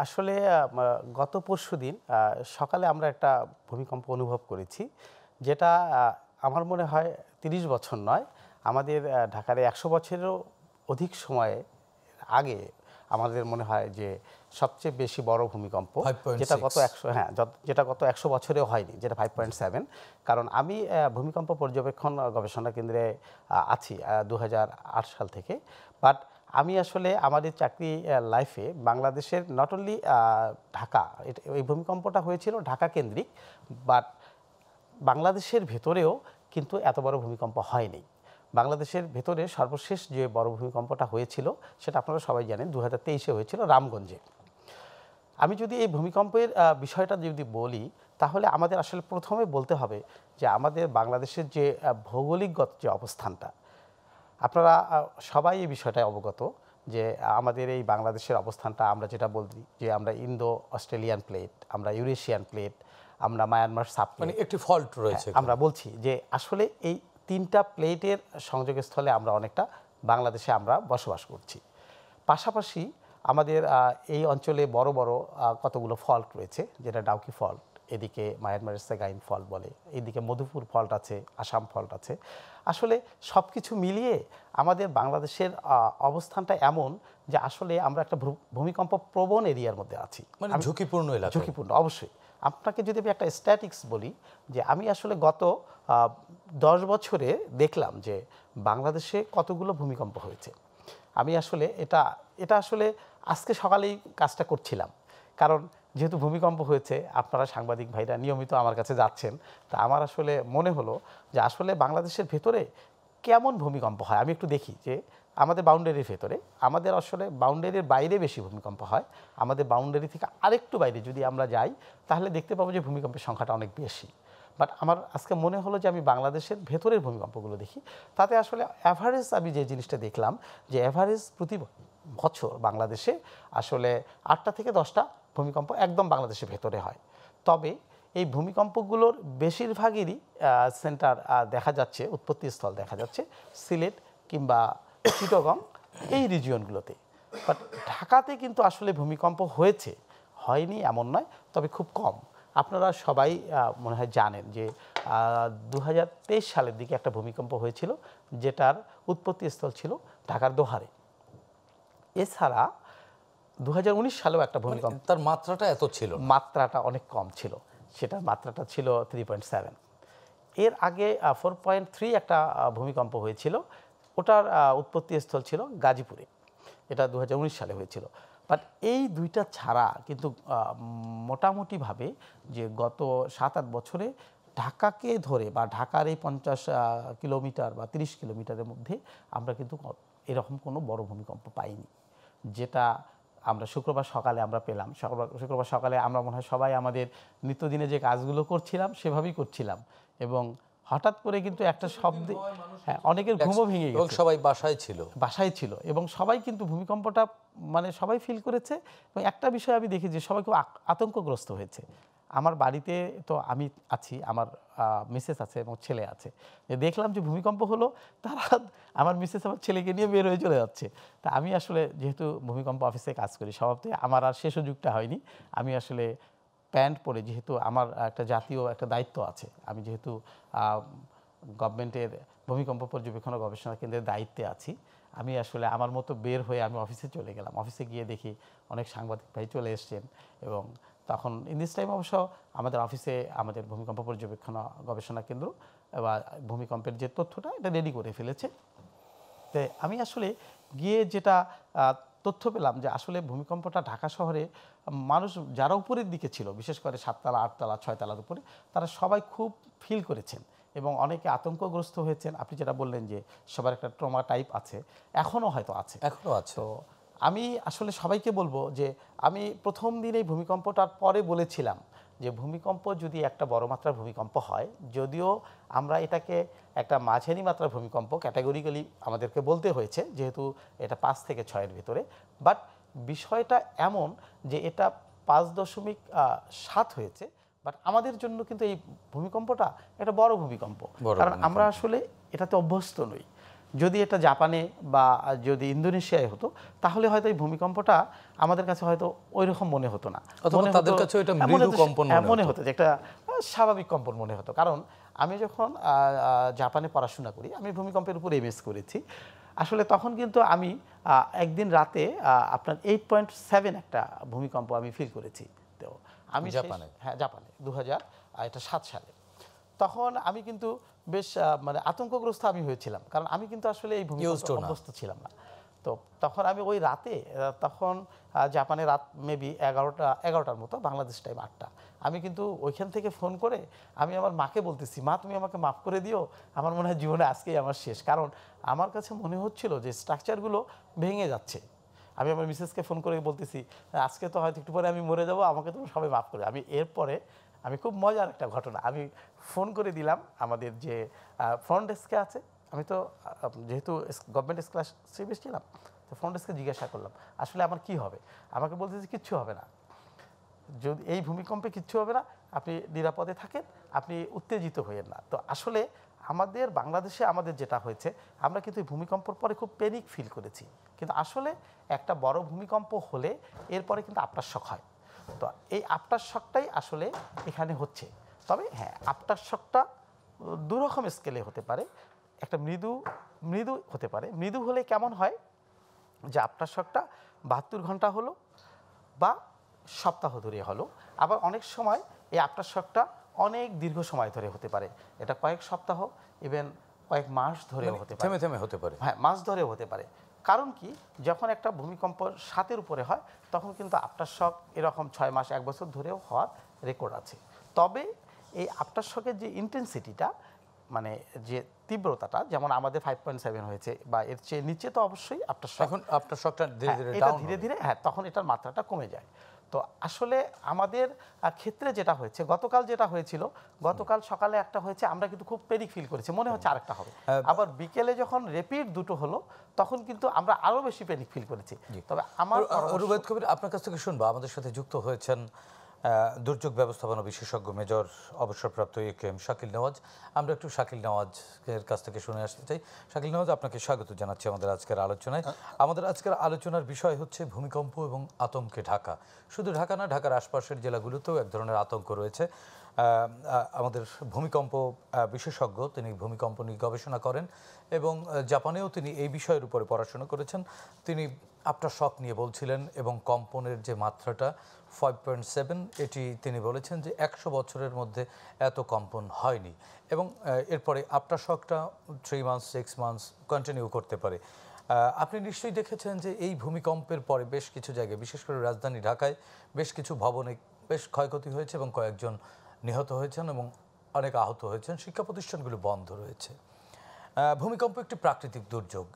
আসলে গত পরশুদিন সকালে আমরা একটা ভূমিকম্প অনুভব করেছি, যেটা আমার মনে হয় ৩০ বছর নয়, আমাদের ঢাকার ১০০ বছরেরও অধিক সময়ে আগে আমাদের মনে হয় যে সবচেয়ে বেশি বড় ভূমিকম্প, যেটা গত ১০০ বছরেও হয়নি, যেটা 5.7। কারণ আমি ভূমিকম্প পর্যবেক্ষণ গবেষণা কেন্দ্রে আছি ২০০৮ সাল থেকে। বাট আমি আসলে আমাদের চাকরি লাইফে বাংলাদেশের নট অনলি ঢাকা, এই ভূমিকম্পটা হয়েছিল ঢাকা কেন্দ্রিক, বাট বাংলাদেশের ভেতরেও কিন্তু এত বড় ভূমিকম্প হয়নি। বাংলাদেশের ভেতরে সর্বশেষ যে বড় ভূমিকম্পটা হয়েছিল সেটা আপনারা সবাই জানেন, 2023-এ হয়েছিল রামগঞ্জে। আমি যদি এই ভূমিকম্পের বিষয়টা যদি বলি, তাহলে আমাদের আসলে প্রথমে বলতে হবে যে আমাদের বাংলাদেশের যে ভৌগোলিকগত যে অবস্থানটা, আপনারা সবাই এই বিষয়টায় অবগত যে আমাদের এই বাংলাদেশের অবস্থানটা, আমরা যেটা বলি যে আমরা ইন্দো অস্ট্রেলিয়ান প্লেট, আমরা ইউরেশিয়ান প্লেট, আমরা মায়ানমার সাবপ্লেট, মানে একটি ফল্ট রয়েছে। আমরা বলছি যে আসলে এই তিনটা প্লেটের সংযোগস্থলে আমরা অনেকটা বাংলাদেশে আমরা বসবাস করছি। পাশাপাশি আমাদের এই অঞ্চলে বড় বড় কতগুলো ফল্ট রয়েছে, যেটা ডাউকি ফল্ট, এদিকে মায়ানমারের সেগাইন ফল্ট বলে, এদিকে মধুপুর ফল্ট আছে, আসাম ফল্ট আছে। আসলে সব কিছু মিলিয়ে আমাদের বাংলাদেশের অবস্থানটা এমন যে আসলে আমরা একটা ভূমিকম্প প্রবণ এরিয়ার মধ্যে আছি, মানে ঝুঁকিপূর্ণ এলাকা। ঝুঁকিপূর্ণ অবশ্যই। আপনাকে যদি আমি একটা স্ট্যাটিক্স বলি, যে আমি আসলে গত 10 বছরে দেখলাম যে বাংলাদেশে কতগুলো ভূমিকম্প হয়েছে। আমি আসলে এটা আসলে আজকে সকালেই কাজটা করছিলাম, কারণ যেহেতু ভূমিকম্প হয়েছে, আপনারা সাংবাদিক ভাইরা নিয়মিত আমার কাছে যাচ্ছেন, তা আমার আসলে মনে হলো যে আসলে বাংলাদেশের ভেতরে কেমন ভূমিকম্প হয় আমি একটু দেখি। যে আমাদের বাউন্ডারির ভেতরে, আমাদের আসলে বাউন্ডারির বাইরে বেশি ভূমিকম্প হয়, আমাদের বাউন্ডারি থেকে আরেকটু বাইরে যদি আমরা যাই তাহলে দেখতে পাবো যে ভূমিকম্পের সংখ্যাটা অনেক বেশি। বাট আমার আজকে মনে হলো যে আমি বাংলাদেশের ভেতরের ভূমিকম্পগুলো দেখি, তাতে আসলে অ্যাভারেজ আমি যে জিনিসটা দেখলাম যে অ্যাভারেজ প্রতি বছর বাংলাদেশে আসলে 8টা থেকে 10টা ভূমিকম্প একদম বাংলাদেশের ভেতরে হয়। তবে এই ভূমিকম্পগুলোর বেশিরভাগেরই সেন্টার দেখা যাচ্ছে, উৎপত্তিস্থল দেখা যাচ্ছে সিলেট কিংবা চিটাগং, এই রিজিয়নগুলোতে। বাট ঢাকাতে কিন্তু আসলে ভূমিকম্প হয়েছে, হয়নি এমন নয়, তবে খুব কম। আপনারা সবাই মনে হয় জানেন যে 2023 সালের দিকে একটা ভূমিকম্প হয়েছিল, যেটার উৎপত্তিস্থল ছিল ঢাকার দোহারে। এছাড়া 2019 সালেও একটা ভূমিকম্প, তার মাত্রাটা এত ছিল, মাত্রাটা অনেক কম ছিল, সেটার মাত্রাটা ছিল 3.7। এর আগে 4.3 একটা ভূমিকম্প হয়েছিল, ওটার উৎপত্তিস্থল ছিল গাজীপুরে, এটা 2019 সালে হয়েছিল। বাট এই দুইটা ছাড়া কিন্তু মোটামুটিভাবে যে গত 7-8 বছরে ঢাকাকে ধরে বা ঢাকার এই 50 কিলোমিটার বা 30 কিলোমিটারের মধ্যে আমরা কিন্তু এরকম কোনো বড় ভূমিকম্প পাইনি, যেটা আমরা শুক্রবার সকালে আমরা পেলাম। শুক্রবার সকালে আমরা মনে হয় সবাই আমাদের নিত্যদিনে যে কাজগুলো করছিলাম সেভাবেই করছিলাম, এবং হঠাৎ করে কিন্তু একটা শব্দে অনেকের ঘুমও ভেঙে গেছে, এবং সবাই বাসায় ছিল এবং সবাই কিন্তু ভূমিকম্পটা মানে সবাই ফিল করেছে। এবং একটা বিষয় আমি দেখি যে সবাই খুব আতঙ্কগ্রস্ত হয়েছে। আমার বাড়িতে তো আমি আছি, আমার মিসেস আছে এবং ছেলে আছে, যে দেখলাম যে ভূমিকম্প হলো, তারা আমার মিসেস আমার ছেলেকে নিয়ে বের হয়ে চলে যাচ্ছে। তা আমি আসলে যেহেতু ভূমিকম্প অফিসে কাজ করি, স্বভাবতই আমার আর সে সুযোগটা হয়নি। আমি আসলে প্যান্ট পরে, যেহেতু আমার একটা জাতীয় একটা দায়িত্ব আছে, আমি যেহেতু গভর্নমেন্টের ভূমিকম্প পর্যবেক্ষণ ও গবেষণা কেন্দ্রের দায়িত্বে আছি, আমি আসলে আমার মতো বের হয়ে আমি অফিসে চলে গেলাম। অফিসে গিয়ে দেখি অনেক সাংবাদিক ভাই চলে এসছেন, এবং তখন ইন দিস টাইম অবশ্য আমাদের অফিসে আমাদের ভূমিকম্প পর্যবেক্ষণ গবেষণা কেন্দ্র বা ভূমিকম্পের যে তথ্যটা এটা রেডি করে ফেলেছে। তো আমি আসলে গিয়ে যেটা তথ্য পেলাম যে আসলে ভূমিকম্পটা ঢাকা শহরে মানুষ যারা উপরের দিকে ছিল, বিশেষ করে 7তলা 8তলা 6তলার উপরে, তারা সবাই খুব ফিল করেছেন এবং অনেকে আতঙ্কগ্রস্ত হয়েছেন। আপনি যেটা বললেন যে সবার একটা ট্রমা টাইপ আছে, এখনও হয়তো আছে। তো আমি আসলে সবাইকে বলবো যে আমি প্রথম দিন এই ভূমিকম্পটার পরে বলেছিলাম যে ভূমিকম্প যদি একটা বড় মাত্রার ভূমিকম্প হয়, যদিও আমরা এটাকে একটা মাঝারি মাত্রার ভূমিকম্প ক্যাটাগরিক্যালি আমাদেরকে বলতে হয়েছে, যেহেতু এটা 5 থেকে 6-এর ভিতরে, বাট বিষয়টা এমন যে এটা 5.7 হয়েছে, বাট আমাদের জন্য কিন্তু এই ভূমিকম্পটা একটা বড় ভূমিকম্প, কারণ আমরা আসলে এটাতে অভ্যস্ত নই। যদি এটা জাপানে বা যদি ইন্দোনেশিয়ায় হতো তাহলে হয়তো এই ভূমিকম্পটা আমাদের কাছে হয়তো ওই রকম মনে হতো না, অথবা তাদের কাছে এটা মৃদু কম্পন মনে হতো যে একটা স্বাভাবিক কম্পন মনে হতো। কারণ আমি যখন জাপানে পড়াশোনা করি, আমি ভূমিকম্পের উপর এমএস করেছি। আসলে তখন কিন্তু আমি একদিন রাতে আপনার 8.7 একটা ভূমিকম্প আমি ফিল করেছি। তো আমি জাপানে? হ্যাঁ, জাপানে 2007 সালে। তখন আমি কিন্তু বেশ মানে আতঙ্কগ্রস্ত আমি হয়েছিলাম, কারণ আমি কিন্তু আসলে এই ভূমিকম্পে অভ্যস্ত ছিলাম না। তো তখন আমি ওই রাতে তখন জাপানে রাত মেবি 11টার মতো, বাংলাদেশ টাইম 8টা। আমি কিন্তু ওইখান থেকে ফোন করে আমি আমার মাকে বলতেছি, মা তুমি আমাকে মাফ করে দিও, আমার মনে হয় জীবনে আজকেই আমার শেষ। কারণ আমার কাছে মনে হচ্ছিল যে স্ট্রাকচারগুলো ভেঙে যাচ্ছে। আমি আমার মিসেসকে ফোন করে বলতেছি, আজকে তো হয়তো একটু পরে আমি মরে যাবো, আমাকে তো সবাই মাফ করে। আমি এরপরে আমি খুব মজার একটা ঘটনা, আমি ফোন করে দিলাম আমাদের যে ফ্রন্ট ডেস্কে আছে। আমি তো যেহেতু গভর্নমেন্ট স্কলারশিপে ছিলাম, তো ফ্রন্ট ডেস্কে জিজ্ঞাসা করলাম আসলে আমার কি হবে। আমাকে বলতেছে কিচ্ছু হবে না, যদি এই ভূমিকম্পে কিচ্ছু হবে না, আপনি নিরাপদে থাকেন, আপনি উত্তেজিত হইয়েন না। তো আসলে আমাদের বাংলাদেশে আমাদের যেটা হয়েছে, আমরা কিন্তু এই ভূমিকম্পর পরে খুব প্যানিক ফিল করেছি, কিন্তু আসলে একটা বড় ভূমিকম্প হলে এরপরে কিন্তু আফটার শক হয়। তো এই আফটার শকটাই আসলে এখানে হচ্ছে। তবে হ্যাঁ, আফটার শকটা দুরকম স্কেলে হতে পারে। একটা মৃদু হতে পারে। মৃদু হলে কেমন হয় যে আফটার শকটা 72 ঘন্টা হলো বা সপ্তাহ ধরে হলো। আবার অনেক সময় এই আফটার শকটা অনেক দীর্ঘ সময় ধরে হতে পারে, এটা কয়েক সপ্তাহ, ইভেন কয়েক মাস ধরেও হতে পারে, থেমে থেমে হতে পারে। হ্যাঁ, মাস ধরেও হতে পারে। কারণ কি, যখন একটা ভূমিকম্প 7-এর উপরে হয় তখন কিন্তু আফটার শক এরকম 6 মাস 1 বছর ধরেও হওয়ার রেকর্ড আছে। তবে এই আফটার শকের যে ইন্টেন্সিটিটা, মানে যে তীব্রতাটা, যেমন আমাদের 5.7 হয়েছে বা এর চেয়ে নিচে, তো অবশ্যই আফটার শক, এখন আফটার শকটা ধীরে ধীরে এটা ডাউন ধীরে ধীরে, হ্যাঁ, তখন এটার মাত্রাটা কমে যায়। তো আসলে আমাদের ক্ষেত্রে যেটা হয়েছে, গতকাল যেটা হয়েছিল, গতকাল সকালে একটা হয়েছে, আমরা কিন্তু খুব প্যানিক ফিল করেছি, মনে হচ্ছে আরেকটা হবে। আবার বিকেলে যখন রেপিড দুটো হলো, তখন কিন্তু আমরা আরো বেশি প্যানিক ফিল করেছি। তবে আমার রুবায়েত কবির, আপনার কাছ থেকে শুনবো। আমাদের সাথে যুক্ত হয়েছেন দুর্যোগ ব্যবস্থাপনা বিশেষজ্ঞ মেজর অবসরপ্রাপ্ত একেএম শাকিল নেওয়াজ। আমরা একটু শাকিল নেওয়াজের কাছ থেকে শুনে আসতে চাই। শাকিল নেওয়াজ, আপনাকে স্বাগত জানাচ্ছি আমাদের আজকের আলোচনায়। আমাদের আজকের আলোচনার বিষয় হচ্ছে ভূমিকম্প এবং আতঙ্কে ঢাকা। শুধু ঢাকা না, ঢাকার আশপাশের জেলাগুলোতেও এক ধরনের আতঙ্ক রয়েছে। আমাদের ভূমিকম্প বিশেষজ্ঞ, তিনি ভূমিকম্প নিয়ে গবেষণা করেন এবং জাপানেও তিনি এই বিষয়ের উপরে পড়াশোনা করেছেন। তিনি আফটার শক নিয়ে বলছিলেন এবং কম্পনের যে মাত্রাটা 5.7, এটি তিনি বলেছেন যে 100 বছরের মধ্যে এত কম্পন হয়নি এবং এরপরে আফটার শকটা 3 মান্থস 6 মান্থস কন্টিনিউ করতে পারে। আপনি নিশ্চয়ই দেখেছেন যে এই ভূমিকম্পের পরে বেশ কিছু জায়গায়, বিশেষ করে রাজধানী ঢাকায় বেশ কিছু ভবনে বেশ ক্ষয়ক্ষতি হয়েছে এবং কয়েকজন নিহত হয়েছেন এবং অনেক আহত হয়েছেন। শিক্ষা প্রতিষ্ঠানগুলো বন্ধ রয়েছে। ভূমিকম্প একটি প্রাকৃতিক দুর্যোগ,